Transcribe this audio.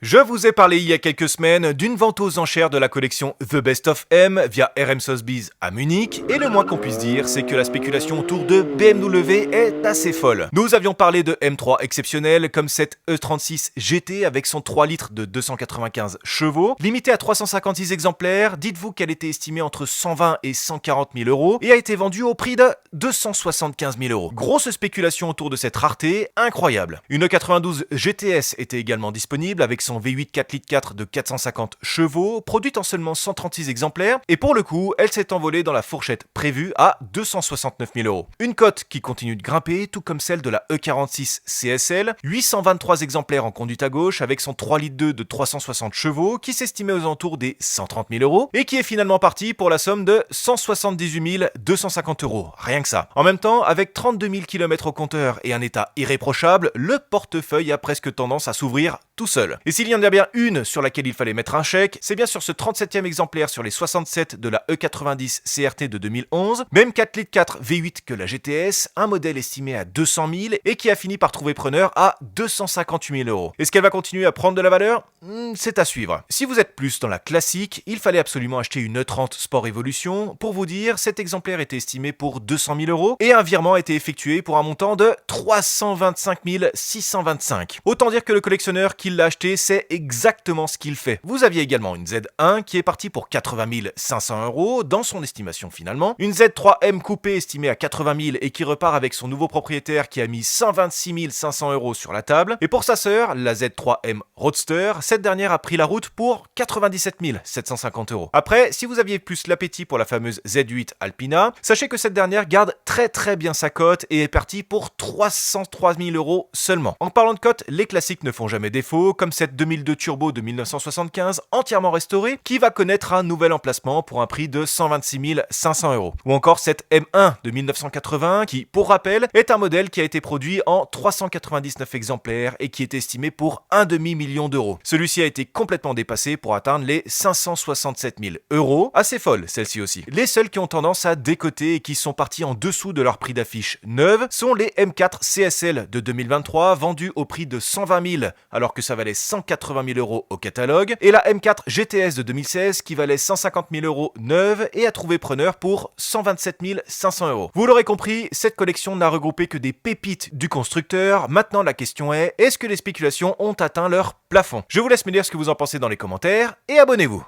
Je vous ai parlé il y a quelques semaines d'une vente aux enchères de la collection The Best of M via RM Sotheby's à Munich, et le moins qu'on puisse dire, c'est que la spéculation autour de BMW est assez folle. Nous avions parlé de M3 exceptionnels comme cette E36 GT avec son 3 litres de 295 chevaux, limitée à 356 exemplaires. Dites-vous qu'elle était estimée entre 120 et 140 000 euros et a été vendue au prix de 275 000 euros. Grosse spéculation autour de cette rareté, incroyable. Une E92 GTS était également disponible avec son V8 4 litres 4 de 450 chevaux, produite en seulement 136 exemplaires, et pour le coup, elle s'est envolée dans la fourchette prévue à 269 000 euros. Une cote qui continue de grimper, tout comme celle de la E46 CSL, 823 exemplaires en conduite à gauche avec son 3 litres 2 de 360 chevaux, qui s'estimait aux alentours des 130 000 euros, et qui est finalement parti pour la somme de 178 250 euros, rien que ça. En même temps, avec 32 000 km au compteur et un état irréprochable, le portefeuille a presque tendance à s'ouvrir tout seul. Et s'il y en a bien une sur laquelle il fallait mettre un chèque, c'est bien sur ce 37e exemplaire sur les 67 de la E90 CRT de 2011, même 4 litres 4 V8 que la GTS, un modèle estimé à 200 000 et qui a fini par trouver preneur à 258 000 euros. Est-ce qu'elle va continuer à prendre de la valeur ? C'est à suivre. Si vous êtes plus dans la classique, il fallait absolument acheter une E30 Sport Evolution. Pour vous dire, cet exemplaire était estimé pour 200 000 euros et un virement a été effectué pour un montant de 325 625. Autant dire que le collectionneur qui l'a acheté sait exactement ce qu'il fait. Vous aviez également une Z1 qui est partie pour 80 500 euros dans son estimation finalement, une Z3M coupée estimée à 80 000 et qui repart avec son nouveau propriétaire qui a mis 126 500 euros sur la table, et pour sa sœur, la Z3M Roadster, cette dernière a pris la route pour 97 750 euros. Après, si vous aviez plus l'appétit pour la fameuse Z8 Alpina, sachez que cette dernière garde très bien sa cote et est partie pour 303 000 euros seulement. En parlant de cote, les classiques ne font jamais défaut, comme cette 2002 Turbo de 1975 entièrement restaurée qui va connaître un nouvel emplacement pour un prix de 126 500 euros. Ou encore cette M1 de 1980 qui, pour rappel, est un modèle qui a été produit en 399 exemplaires et qui est estimé pour un demi-million d'euros. Celui-ci a été complètement dépassé pour atteindre les 567 000 euros. Assez folle celle-ci aussi. Les seuls qui ont tendance à décoter et qui sont partis en dessous de leur prix d'affiche neuve sont les M4 CSL de 2023 vendus au prix de 120 000 alors que ça valait 180 000 euros au catalogue, et la M4 GTS de 2016 qui valait 150 000 euros neuve et a trouvé preneur pour 127 500 euros. Vous l'aurez compris, cette collection n'a regroupé que des pépites du constructeur. Maintenant la question est, est-ce que les spéculations ont atteint leur plafond ? Je vous laisse me dire ce que vous en pensez dans les commentaires et abonnez-vous.